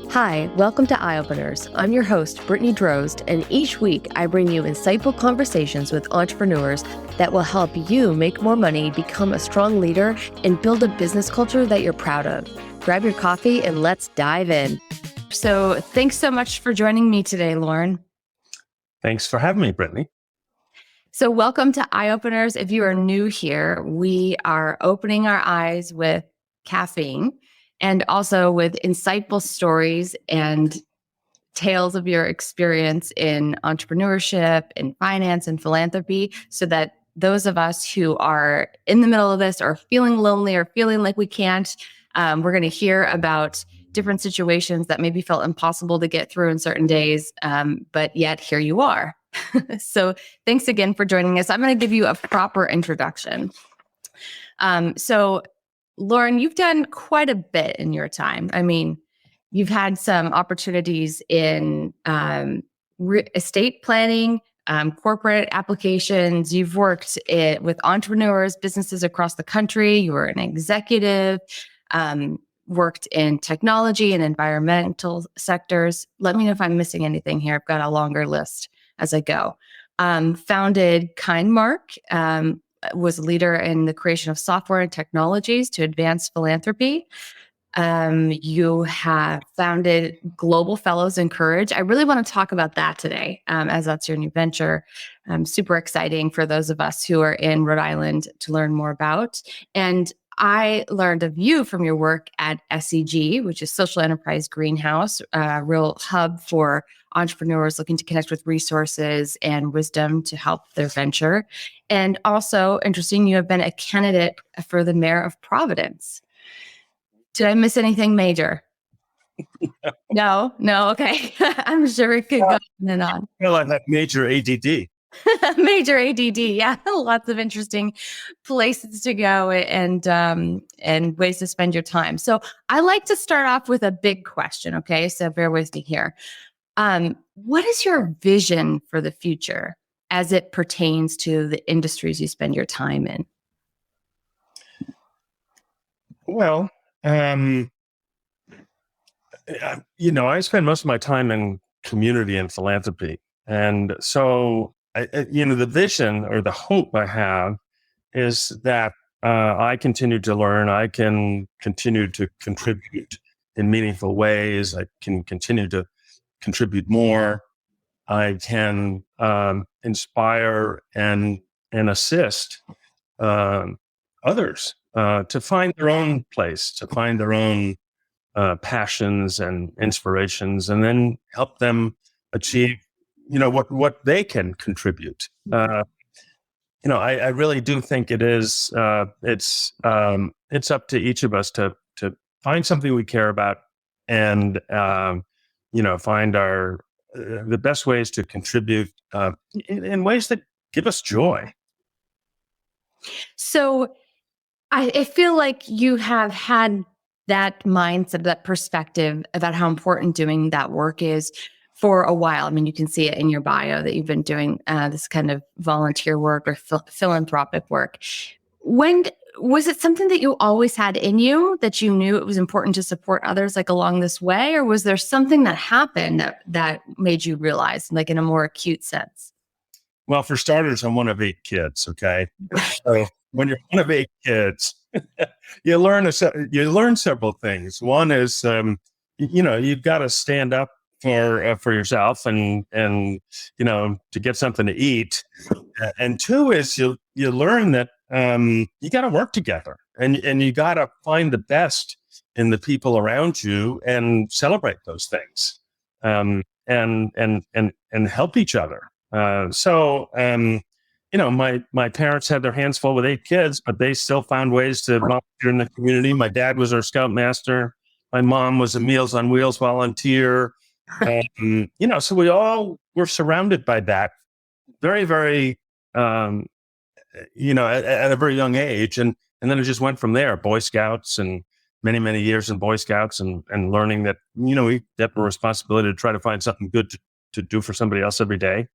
Hi, welcome to Eye Openers. I'm your host, Brittany Drozd, and each week I bring you insightful conversations with entrepreneurs that will help you make more money, become a strong leader, and build a business culture that you're proud of. Grab your coffee and let's dive in. So thanks so much for joining me today, Lorne. Thanks for having me, Brittany. So welcome to Eye Openers. If you are new here, we are opening our eyes with caffeine and also with insightful stories and tales of your experience in entrepreneurship, in finance, and philanthropy, so that those of us who are in the middle of this or feeling lonely or feeling like we can't, we're going to hear about different situations that maybe felt impossible to get through in certain days, but yet here you are. So thanks again for joining us. I'm going to give you a proper introduction. So Lorne, you've done quite a bit in your time. I mean, you've had some opportunities in estate planning, corporate applications. You've worked with entrepreneurs, businesses across the country. You were an executive, worked in technology and environmental sectors. Let me know if I'm missing anything here. I've got a longer list as I go. Founded KindMark, was a leader in the creation of software and technologies to advance philanthropy. You have founded Global Fellows in Courage. I really want to talk about that today, as that's your new venture. Super exciting for those of us who are in Rhode Island to learn more about. And I learned of you from your work at SEG, which is Social Enterprise Greenhouse, a real hub for entrepreneurs looking to connect with resources and wisdom to help their venture. And also, interesting, you have been a candidate for the mayor of Providence. Did I miss anything major? No. Okay. I'm sure it could go on and on. Well, I have major ADD. Major ADD. Yeah. Lots of interesting places to go and ways to spend your time. So I like to start off with a big question. Okay. So bear with me here. What is your vision for the future as it pertains to the industries you spend your time in? Well, I spend most of my time in community and philanthropy. And so, the vision or the hope I have is that I continue to learn. I can continue to contribute in meaningful ways. I can continue to contribute more. I can inspire and assist others to find their own place, to find their own passions and inspirations, and then help them achieve, what they can contribute. I really do think it's up to each of us to find something we care about and find the best ways to contribute in ways that give us joy. So I feel like you have had that mindset, that perspective about how important doing that work is for a while. I mean, you can see it in your bio that you've been doing this kind of volunteer work or philanthropic work. When was it something that you always had in you, that you knew it was important to support others like along this way? Or was there something that happened that made you realize, like in a more acute sense? Well, for starters, I'm one of 8 kids. Okay. So when you're one of 8 kids, you learn several things. One is, you've got to stand up for yourself and to get something to eat. And 2 is you learn that you got to work together and you got to find the best in the people around you and celebrate those things and help each other. My parents had their hands full with 8 kids, but they still found ways to volunteer in the community. My dad was our scoutmaster. My mom was a Meals on Wheels volunteer. So we all were surrounded by that very, very, at a very young age. And then it just went from there. Boy Scouts and many, many years in Boy Scouts and learning that, we have a responsibility to try to find something good to do for somebody else every day.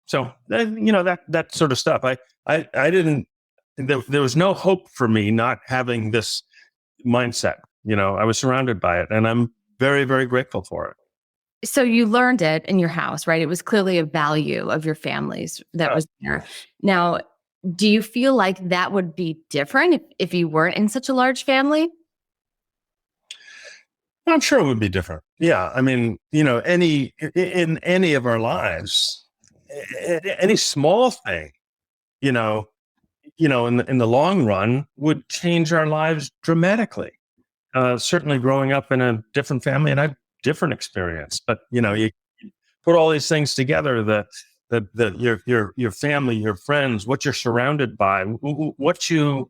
So, that sort of stuff. There was no hope for me not having this mindset. I was surrounded by it, and I'm very, very grateful for it. So you learned it in your house, right? It was clearly a value of your family's that was there. Now, do you feel like that would be different if you weren't in such a large family? I'm sure it would be different. Yeah. I mean, in any of our lives, any small thing, you know, in the long run would change our lives dramatically. Certainly growing up in a different family and a different experience, but you put all these things together, your family, your friends, what you're surrounded by, what you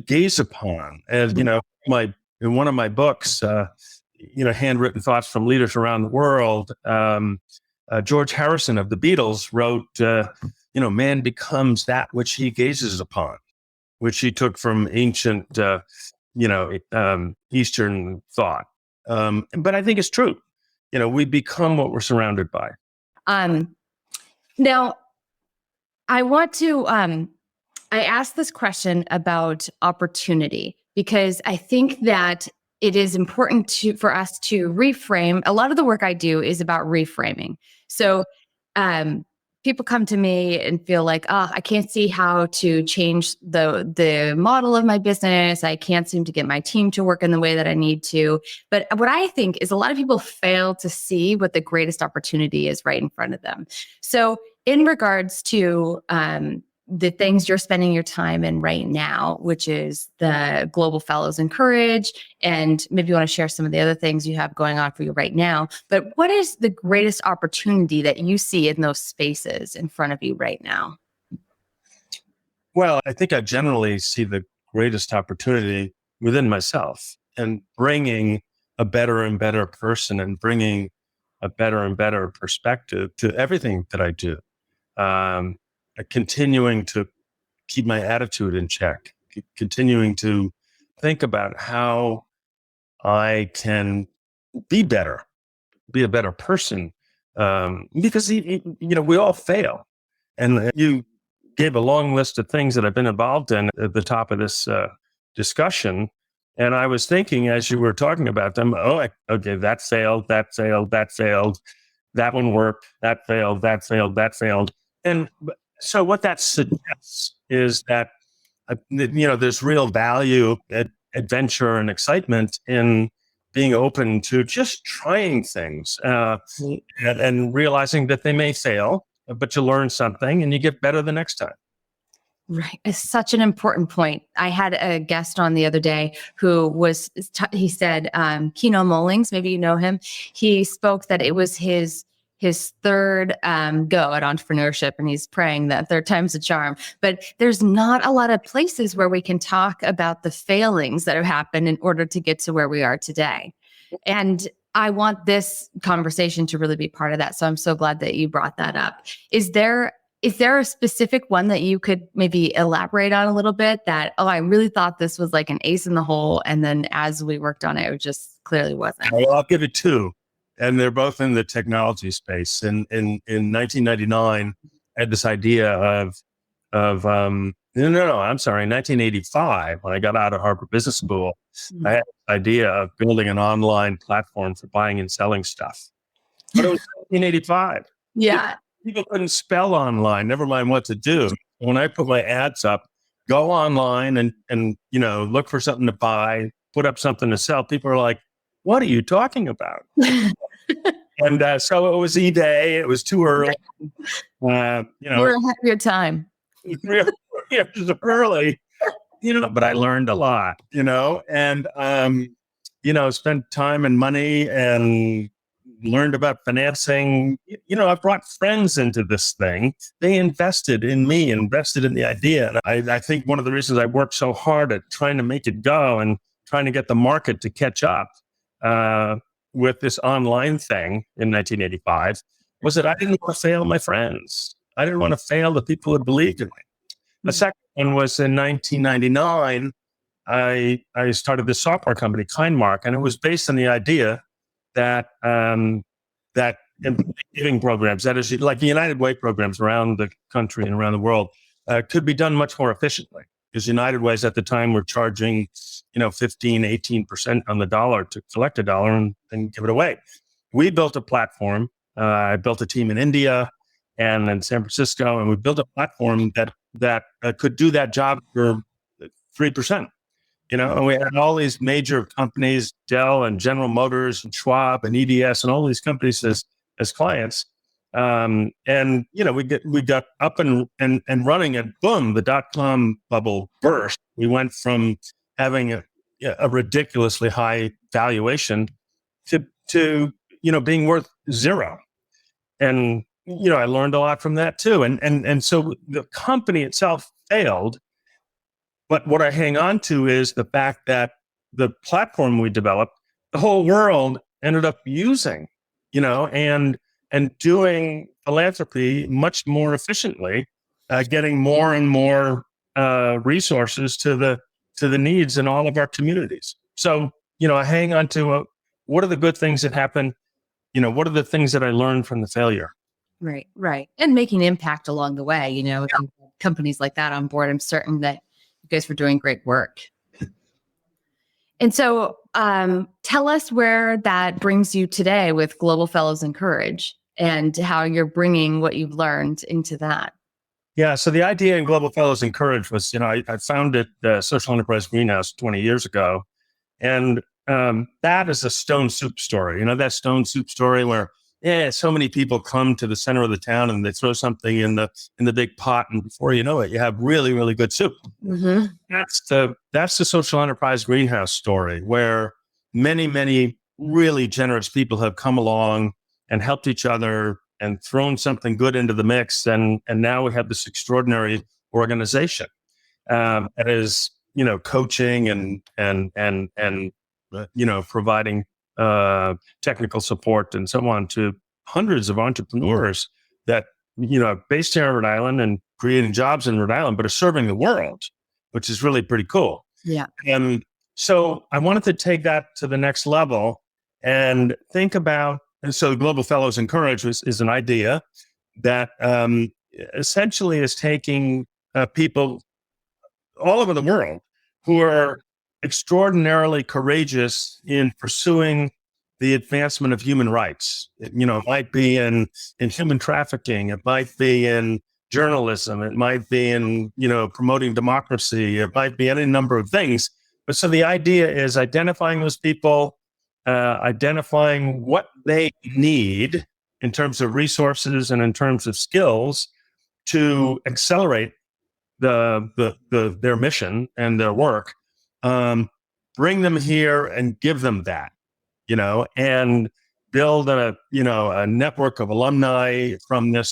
gaze upon. As in one of my books, handwritten thoughts from leaders around the world, George Harrison of the Beatles wrote, man becomes that which he gazes upon, which he took from ancient Eastern thought. But I think it's true. We become what we're surrounded by. Now I want to, I asked this question about opportunity because I think that it is important for us to reframe. A lot of the work I do is about reframing. So, people come to me and feel like, I can't see how to change the model of my business. I can't seem to get my team to work in the way that I need to. But what I think is a lot of people fail to see what the greatest opportunity is right in front of them. So in regards to the things you're spending your time in right now, which is the Global Fellows Encourage, and maybe you want to share some of the other things you have going on for you right now. But what is the greatest opportunity that you see in those spaces in front of you right now? Well, I think I generally see the greatest opportunity within myself and bringing a better and better person and bringing a better and better perspective to everything that I do. Continuing to keep my attitude in check, continuing to think about how I can be better, be a better person. Because, we all fail. And you gave a long list of things that I've been involved in at the top of this discussion. And I was thinking as you were talking about them, okay, that failed, that failed, that failed. That one worked, that failed, that failed, that failed. And so what that suggests is that, there's real value, adventure, and excitement in being open to just trying things and realizing that they may fail, but you learn something and you get better the next time. Right. It's such an important point. I had a guest on the other day who he said, Keno Mollings, maybe you know him. He spoke that it was his third go at entrepreneurship, and he's praying that third time's a charm. But there's not a lot of places where we can talk about the failings that have happened in order to get to where we are today. And I want this conversation to really be part of that. So I'm so glad that you brought that up. Is there a specific one that you could maybe elaborate on a little bit that, I really thought this was like an ace in the hole, and then as we worked on it, it just clearly wasn't? Well, I'll give it two. And they're both in the technology space. In 1999, I had this idea of 1985, when I got out of Harvard Business School, I had this idea of building an online platform for buying and selling stuff. But it was 1985. Yeah. People couldn't spell online, never mind what to do. When I put my ads up, go online and look for something to buy, put up something to sell, people are like, what are you talking about? And so it was eBay. It was too early. You were ahead of your time. 3 or 4 years early, but I learned a lot, and, spent time and money and learned about financing. I brought friends into this thing. They invested in me, invested in the idea. And I think one of the reasons I worked so hard at trying to make it go and trying to get the market to catch up with this online thing in 1985 was that I didn't want to fail my friends. I didn't want to fail the people who believed in me. The second one was in 1999. I started this software company, Kindmark, and it was based on the idea that giving programs, that is like the United Way programs around the country and around the world, could be done much more efficiently because United Ways at the time were charging, 15, 18% on the dollar to collect a dollar and give it away. We built a platform. I built a team in India and in San Francisco, and we built a platform that could do that job for 3%. And we had all these major companies, Dell and General Motors and Schwab and EDS and all these companies as clients. We got up and running, and boom, the dot-com bubble burst. We went from having a ridiculously high valuation to being worth zero. And, I learned a lot from that too. And so the company itself failed. But what I hang on to is the fact that the platform we developed, the whole world ended up using, and doing philanthropy much more efficiently, getting more and more resources to the needs in all of our communities. So, I hang on to what are the good things that happen? What are the things that I learned from the failure? Right, right. And making impact along the way, if you have companies like that on board, I'm certain that you guys were doing great work. And so tell us where that brings you today with Global Fellows Encourage and how you're bringing what you've learned into that. Yeah. So the idea in Global Fellows Encourage was, I founded the Social Enterprise Greenhouse 20 years ago. And that is a stone soup story. That stone soup story where, so many people come to the center of the town and they throw something in the big pot, and before you know it, you have really, really good soup. Mm-hmm. That's the Social Enterprise Greenhouse story, where many, many really generous people have come along and helped each other and thrown something good into the mix, and now we have this extraordinary organization that is, coaching and providing technical support and so on to hundreds of entrepreneurs that, based here in Rhode Island and creating jobs in Rhode Island, but are serving the world, which is really pretty cool. Yeah. And so I wanted to take that to the next level and think about, and so Global Fellows Encourage is an idea that essentially is taking people all over the world who are extraordinarily courageous in pursuing the advancement of human rights. It might be in human trafficking. It might be in journalism. It might be in, promoting democracy. It might be any number of things. But so the idea is identifying those people, identifying what they need in terms of resources and in terms of skills to accelerate their mission and their work. Bring them here and give them that, and build a network of alumni from this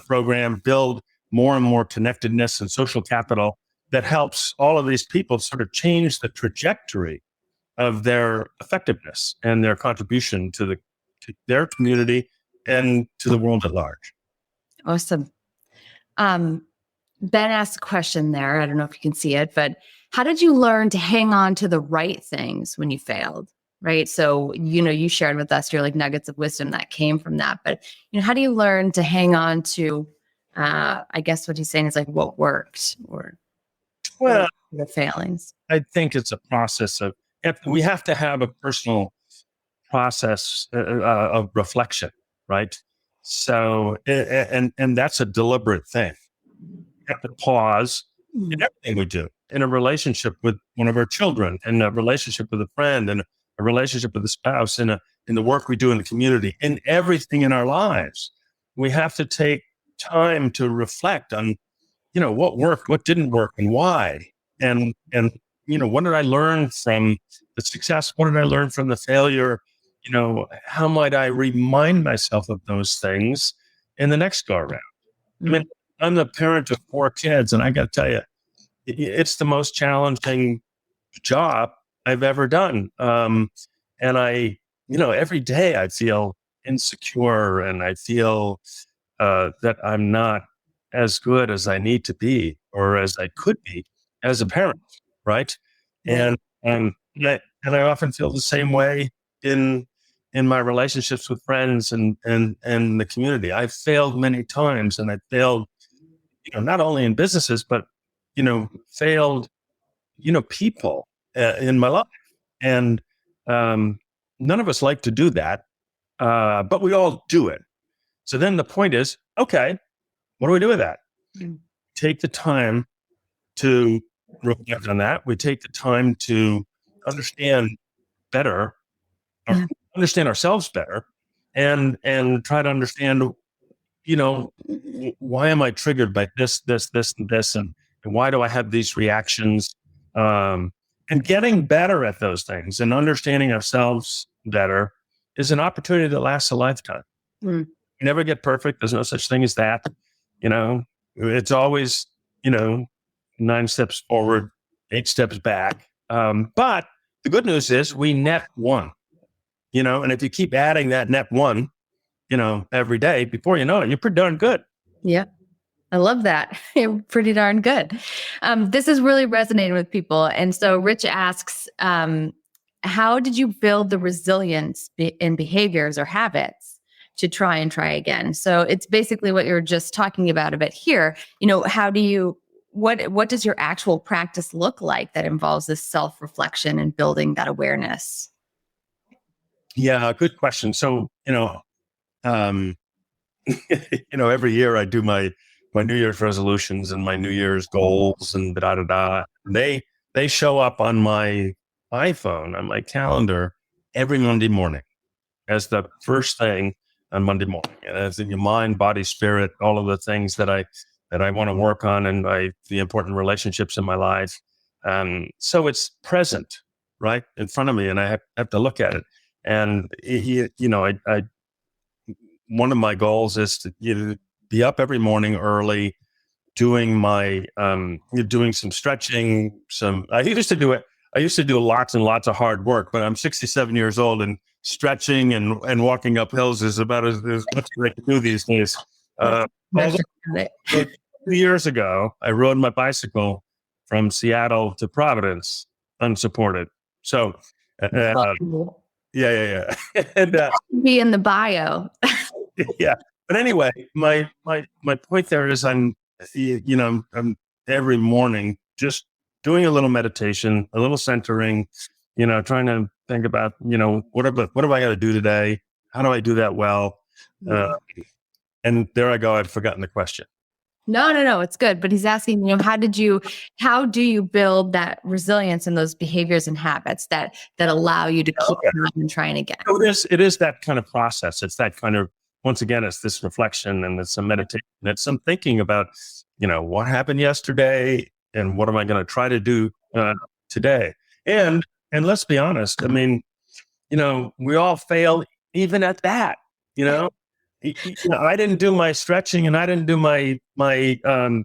program, build more and more connectedness and social capital that helps all of these people sort of change the trajectory of their effectiveness and their contribution to their community and to the world at large. Awesome. Ben asked a question there. I don't know if you can see it, but how did you learn to hang on to the right things when you failed? Right. So, you shared with us your nuggets of wisdom that came from that. But, how do you learn to hang on to, I guess what he's saying is what worked or the failings? I think it's a process we have to have a personal process of reflection. Right. So, and that's a deliberate thing. We have to pause in everything we do, in a relationship with one of our children, in a relationship with a friend, and a relationship with a spouse, in the work we do in the community, in everything in our lives. We have to take time to reflect on, what worked, what didn't work, and why. And what did I learn from the success? What did I learn from the failure? How might I remind myself of those things in the next go around? I mean, I'm the parent of 4 kids, and I got to tell you, it's the most challenging job I've ever done. And every day I feel insecure, and I feel that I'm not as good as I need to be or as I could be as a parent, right? And I often feel the same way in my relationships with friends and the community. I've failed many times, and I failed, not only in businesses, but failed, people in my life. And none of us like to do that, but we all do it. So then the point is, okay, what do we do with that? Take the time to reflect on that. We take the time to understand better, understand ourselves better, and try to understand, why am I triggered by this, and this, and why do I have these reactions? And getting better at those things and understanding ourselves better is an opportunity that lasts a lifetime. You never get perfect. There's no such thing as that. It's always, 9 steps forward, 8 steps back. But the good news is we net 1, and if you keep adding that net 1, every day, before you know it, you're pretty darn good. Yeah. I love that. You're pretty darn good. This is really resonating with people. And so Rich asks, how did you build the resilience in behaviors or habits to try again? So it's basically what you're just talking about a bit here. How do you, what does your actual practice look like that involves this self-reflection and building that awareness? Yeah, good question. So, every year I do my New Year's resolutions and my New Year's goals and They show up on my iPhone, on my calendar every Monday morning as the first thing on Monday morning. And as in your mind, body, spirit, all of the things that I want to work on, and the important relationships in my life. So it's present right in front of me, and I have to look at it. And one of my goals is to be up every morning early, doing some stretching. I used to do lots and lots of hard work, but I'm 67 years old, and stretching and walking up hills is about as much as I can do these days. 2 years ago, I rode my bicycle from Seattle to Providence unsupported. So, yeah. And be in the bio. yeah. But anyway, my point there is I'm every morning just doing a little meditation, a little centering, trying to think about, what have I got to do today? How do I do that well? And there I go. I'd forgotten the question. No, it's good. But he's asking, how do you build that resilience in those behaviors and habits that allow you to keep trying again? So it is that kind of process. It's that kind of, once again, it's this reflection and it's some meditation. It's some thinking about, what happened yesterday and what am I going to try to do today? And let's be honest. I mean, we all fail even at that, I didn't do my stretching and I didn't do my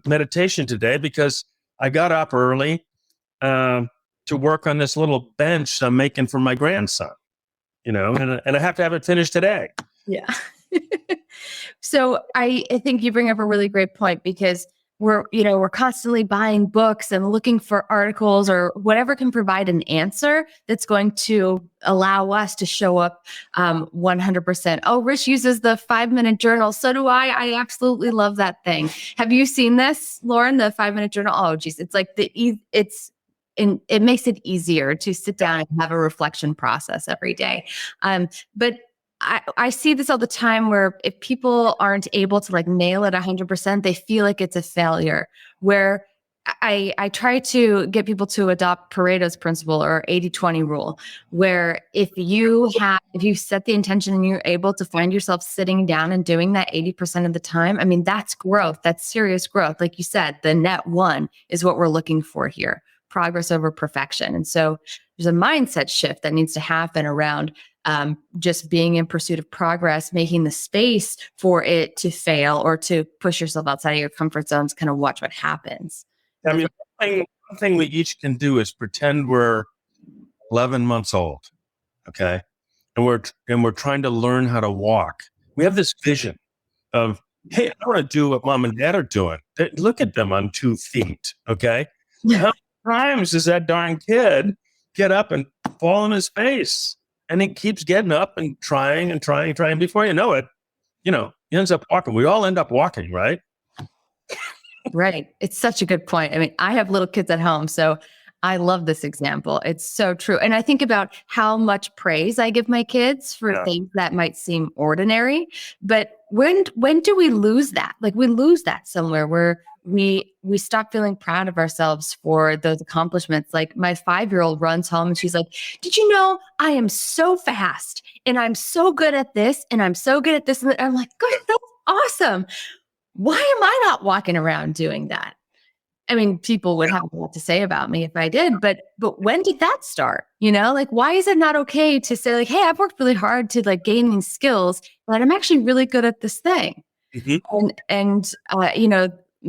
meditation today because I got up early to work on this little bench I'm making for my grandson, and I have to have it finished today. Yeah. So I think you bring up a really great point, because we're constantly buying books and looking for articles or whatever can provide an answer that's going to allow us to show up 100%. Oh, Rich uses the 5-minute journal. So do I. I absolutely love that thing. Have you seen this, Lauren, the 5-minute journal? Oh, geez. It's like it makes it easier to sit down and have a reflection process every day. But I see this all the time, where if people aren't able to nail it 100%, they feel like it's a failure. Where I try to get people to adopt Pareto's principle or 80-20 rule, where if you set the intention and you're able to find yourself sitting down and doing that 80% of the time, I mean, that's growth. That's serious growth. Like you said, the net 1 is what we're looking for here. Progress over perfection. And so there's a mindset shift that needs to happen around just being in pursuit of progress, making the space for it to fail or to push yourself outside of your comfort zones, kind of watch what happens. I mean, one thing we each can do is pretend we're 11 months old. Okay. And we're trying to learn how to walk. We have this vision of, hey, I want to do what mom and dad are doing. Look at them on 2 feet. Okay. How many times does that darn kid get up and fall on his face? And he keeps getting up and trying. Before you know it, he ends up walking. We all end up walking, right? Right. It's such a good point. I mean, I have little kids at home, so I love this example. It's so true. And I think about how much praise I give my kids for Yeah. things that might seem ordinary. But when do we lose that? Like we lose that somewhere where we stop feeling proud of ourselves for those accomplishments. Like my 5-year-old runs home and she's like, "Did you know I am so fast and I'm so good at this and I'm so good at this?" And I'm like, "Good, that's awesome. Why am I not walking around doing that?" I mean, people would have a lot to say about me if I did, but when did that start? Like why is it not okay to say like, "Hey, I've worked really hard to like gain these skills, but I'm actually really good at this thing." Mhm. And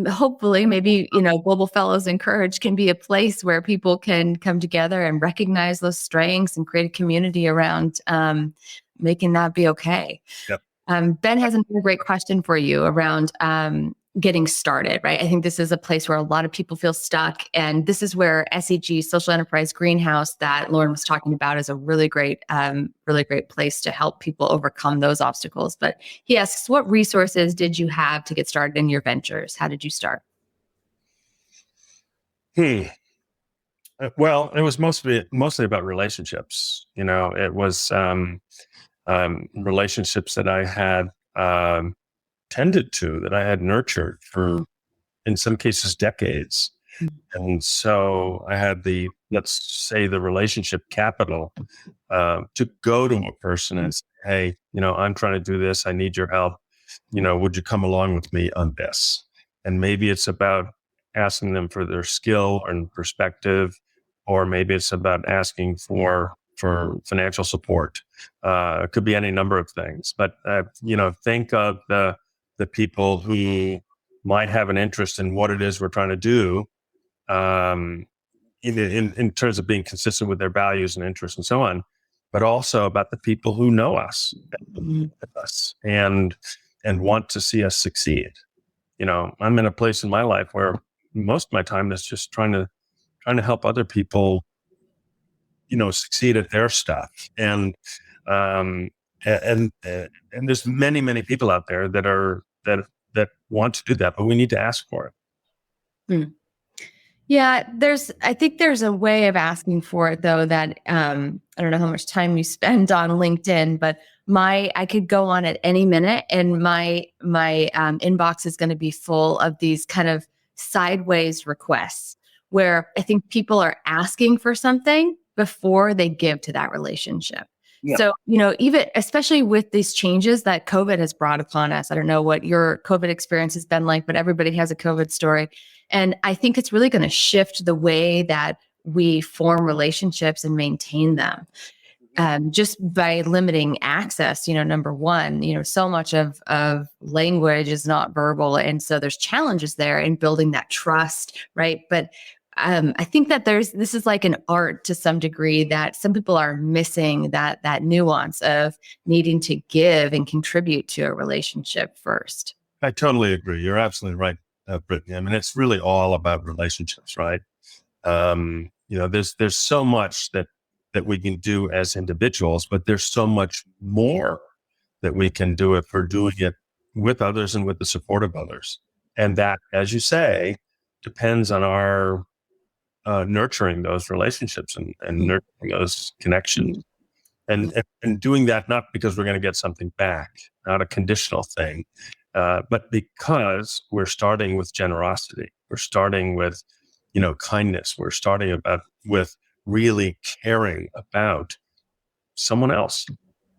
hopefully maybe, Global Fellows and Courage can be a place where people can come together and recognize those strengths and create a community around making that be okay. Yep. Ben has another great question for you around getting started, right? I think this is a place where a lot of people feel stuck. And this is where SEG, Social Enterprise Greenhouse, that Lauren was talking about, is a really great place to help people overcome those obstacles. But he asks, what resources did you have to get started in your ventures? How did you start? Well, it was mostly about relationships. It was relationships that I had tended to, that I had nurtured for, in some cases, decades. And so I had let's say, the relationship capital to go to a person and say, "Hey, I'm trying to do this. I need your help. Would you come along with me on this?" And maybe it's about asking them for their skill and perspective, or maybe it's about asking for financial support. It could be any number of things. But think of the people who might have an interest in what it is we're trying to do, in terms of being consistent with their values and interests and so on, but also about the people who know us, and want to see us succeed. I'm in a place in my life where most of my time is just trying to help other people, succeed at their stuff. And there's many people out there that want to do that, but we need to ask for it. Hmm. Yeah, I think there's a way of asking for it though that I don't know how much time you spend on LinkedIn, but I could go on at any minute and my inbox is going to be full of these kind of sideways requests where I think people are asking for something before they give to that relationship. Yeah. So, even especially with these changes that COVID has brought upon us, I don't know what your COVID experience has been like, but everybody has a COVID story. And I think it's really going to shift the way that we form relationships and maintain them. Just by limiting access, number one, so much of language is not verbal. And so there's challenges there in building that trust, right? But I think that this is like an art to some degree that some people are missing that nuance of needing to give and contribute to a relationship first. I totally agree. You're absolutely right, Brittany. I mean, it's really all about relationships, right? There's so much that we can do as individuals, but there's so much more that we can do if we're doing it with others and with the support of others. And that, as you say, depends on our nurturing those relationships and nurturing those connections, and doing that not because we're going to get something back, not a conditional thing, but because we're starting with generosity. We're starting with, kindness. We're starting with really caring about someone else.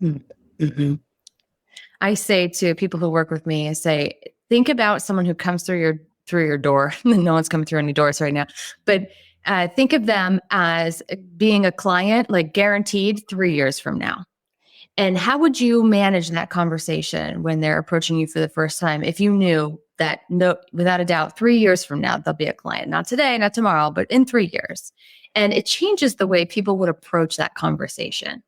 Mm-hmm. I say to people who work with me, think about someone who comes through your door. No one's coming through any doors right now, but think of them as being a client, like guaranteed 3 years from now. And how would you manage that conversation when they're approaching you for the first time? If you knew that, no, without a doubt, 3 years from now, they'll be a client, not today, not tomorrow, but in 3 years. And it changes the way people would approach that conversation.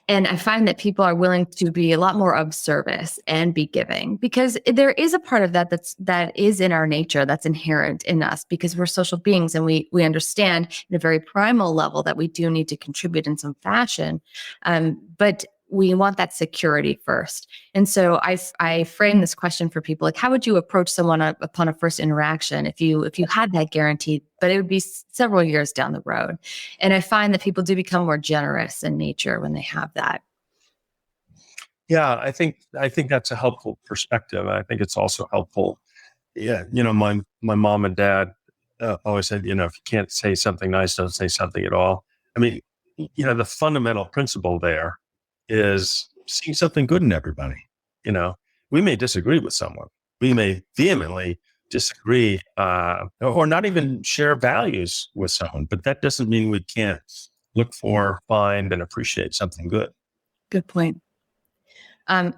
And I find that people are willing to be a lot more of service and be giving, because there is a part of that is in our nature, that's inherent in us, because we're social beings and we understand in a very primal level that we do need to contribute in some fashion. But we want that security first. And so I frame this question for people like, how would you approach someone upon a first interaction if you had that guaranteed, but it would be several years down the road. And I find that people do become more generous in nature when they have that. Yeah, I think that's a helpful perspective. I think it's also helpful. Yeah, my mom and dad always said, if you can't say something nice, don't say something at all. I mean, the fundamental principle there is seeing something good in everybody. We may disagree with someone, we may vehemently disagree, or not even share values with someone, but that doesn't mean we can't look for, find, and appreciate something good. Good point.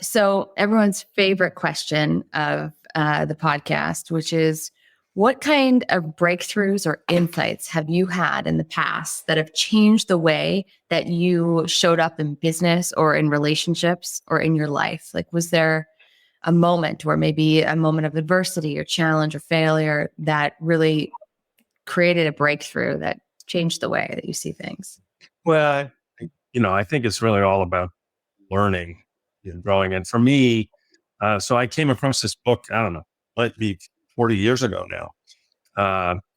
So everyone's favorite question of the podcast, which is, what kind of breakthroughs or insights have you had in the past that have changed the way that you showed up in business or in relationships or in your life? Like, was there a moment, or maybe a moment of adversity or challenge or failure, that really created a breakthrough that changed the way that you see things? Well, I think it's really all about learning and growing. And for me, so I came across this book, I don't know, might be 40 years ago now,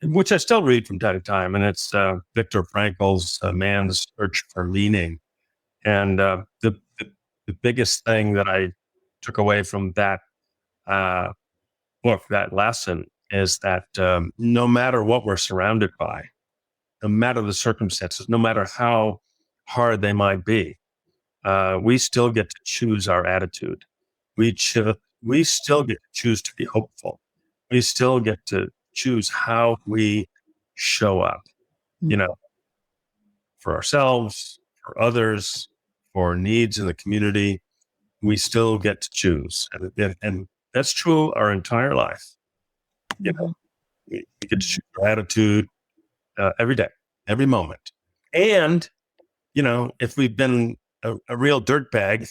which I still read from time to time. And it's Viktor Frankl's Man's Search for Meaning. And the biggest thing that I took away from that book, that lesson, is that no matter what we're surrounded by, no matter the circumstances, no matter how hard they might be, we still get to choose our attitude. We still get to choose to be hopeful. We still get to choose how we show up, for ourselves, for others, for needs in the community. We still get to choose. And that's true our entire life. We get to choose our attitude every day, every moment. And, if we've been a real dirtbag,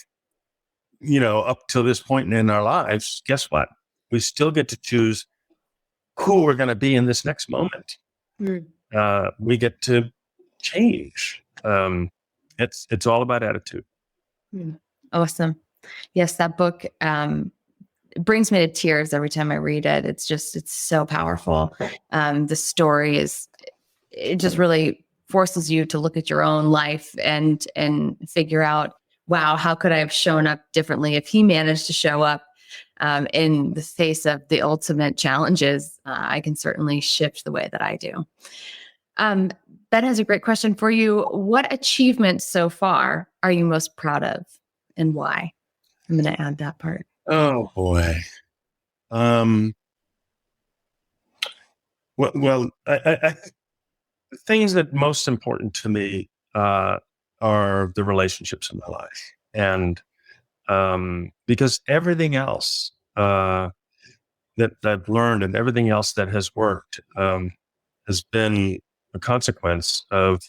up to this point in our lives, guess what? We still get to choose who we're going to be in this next moment. We get to change. It's all about attitude. Awesome. Yes, that book it brings me to tears every time I read it. It's so powerful. The story it just really forces you to look at your own life and figure out, wow, how could I have shown up differently? If he managed to show up in the face of the ultimate challenges, I can certainly shift the way that I do. Ben has a great question for you. What achievements so far are you most proud of, and why? I'm going to add that part. Oh boy. Well, I the things that most important to me are the relationships in my life, and because everything else that I've learned and everything else that has worked has been a consequence of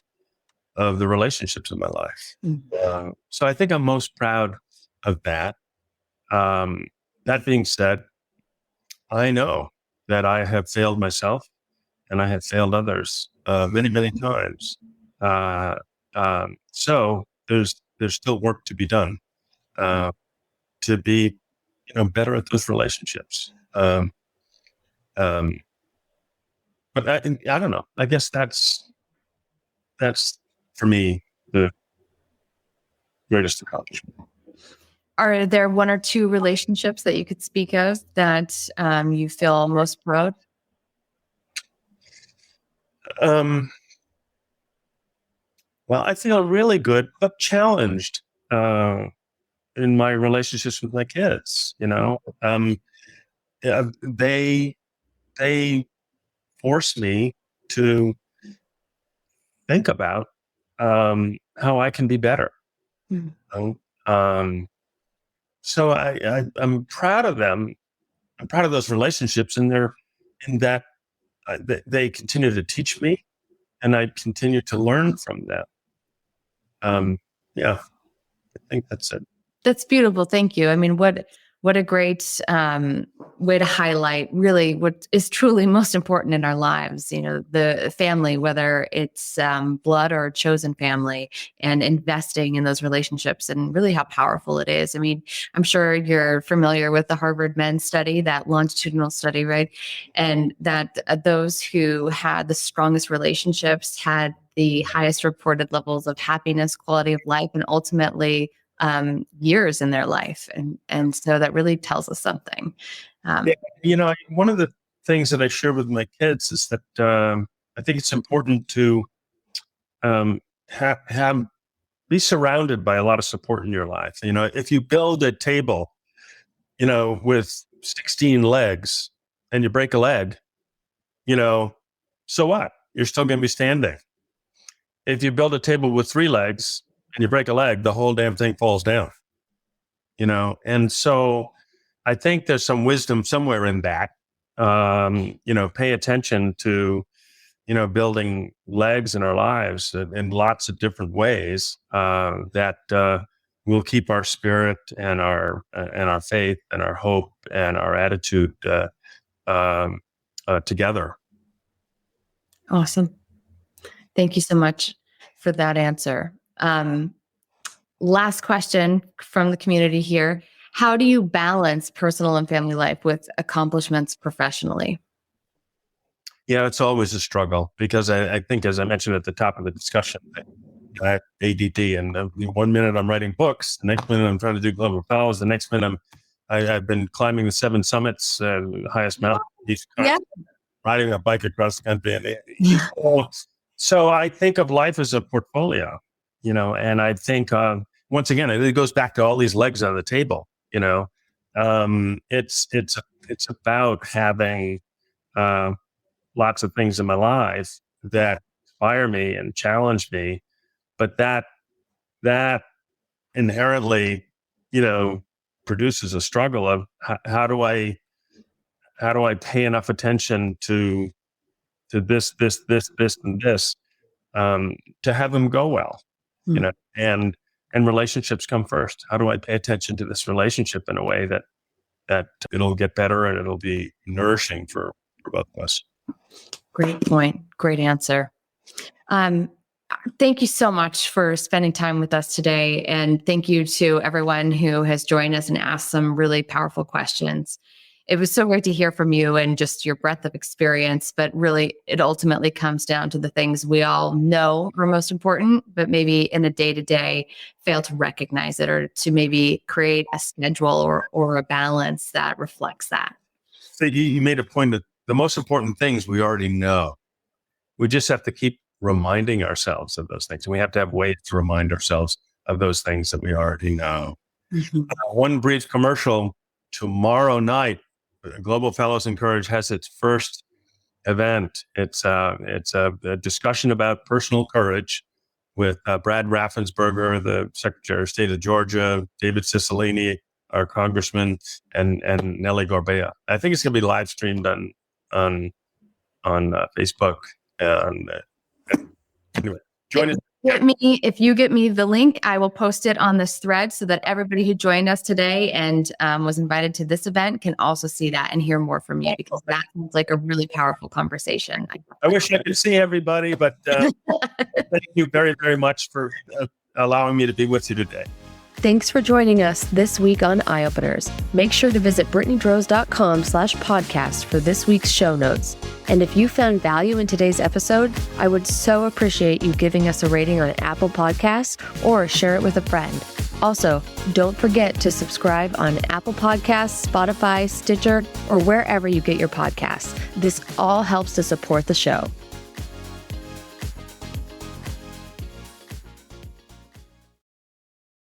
the relationships in my life. So I think I'm most proud of that. That being said, I know that I have failed myself and I have failed others many, many times. So there's still work to be done to be, better at those relationships. But I don't know. I guess that's for me the greatest accomplishment. Are there one or two relationships that you could speak of that you feel most proud? Well, I feel really good, but challenged in my relationships with my kids. They force me to think about how I can be better. So I'm proud of them. I'm proud of those relationships, and that they continue to teach me, and I continue to learn from them. Yeah, I think that's it. That's beautiful. Thank you. I mean, what What a great way to highlight really what is truly most important in our lives, the family, whether it's blood or chosen family, and investing in those relationships and really how powerful it is. I mean, I'm sure you're familiar with the Harvard Men's study, that longitudinal study, right? And that those who had the strongest relationships had the highest reported levels of happiness, quality of life, and ultimately years in their life. And so that really tells us something. One of the things that I share with my kids is that I think it's important to be surrounded by a lot of support in your life. If you build a table, with 16 legs and you break a leg, so what? You're still going to be standing. If you build a table with 3 legs and you break a leg, the whole damn thing falls down, And so I think there's some wisdom somewhere in that. Pay attention to, building legs in our lives in lots of different ways that will keep our spirit and our faith and our hope and our attitude together. Awesome. Thank you so much for that answer. Last question from the community here. How do you balance personal and family life with accomplishments professionally? Yeah, it's always a struggle because I think, as I mentioned at the top of the discussion, I have ADD, and 1 minute I'm writing books, the next minute I'm trying to do global fellows, the next minute I've been climbing the 7 summits, the highest mountain, riding a bike across the country. So I think of life as a portfolio, and I think once again it goes back to all these legs on the table. It's about having lots of things in my life that inspire me and challenge me, but that inherently, produces a struggle of how do I pay enough attention to this, and this, to have them go well, and relationships come first. How do I pay attention to this relationship in a way that it'll get better and it'll be nourishing for both of us? Great point. Great answer. Thank you so much for spending time with us today. And thank you to everyone who has joined us and asked some really powerful questions. It was so great to hear from you and just your breadth of experience, but really it ultimately comes down to the things we all know are most important, but maybe in a day-to-day fail to recognize it, or to maybe create a schedule or a balance that reflects that. So you made a point that the most important things we already know. We just have to keep reminding ourselves of those things. And we have to have ways to remind ourselves of those things that we already know. Mm-hmm. One brief commercial. Tomorrow night, Global Fellows in Courage has its first event. It's a discussion about personal courage with Brad Raffensperger, the Secretary of State of Georgia, David Cicilline, our Congressman, and Nellie Gorbea. I think it's going to be live streamed on Facebook. And anyway, join us. If you get me the link, I will post it on this thread so that everybody who joined us today and was invited to this event can also see that and hear more from you, because that sounds like a really powerful conversation. I wish I could see everybody, but thank you very, very much for allowing me to be with you today. Thanks for joining us this week on Eye Openers. Make sure to visit BrittanyDrose.com/podcast for this week's show notes. And if you found value in today's episode, I would so appreciate you giving us a rating on Apple Podcasts or share it with a friend. Also, don't forget to subscribe on Apple Podcasts, Spotify, Stitcher, or wherever you get your podcasts. This all helps to support the show.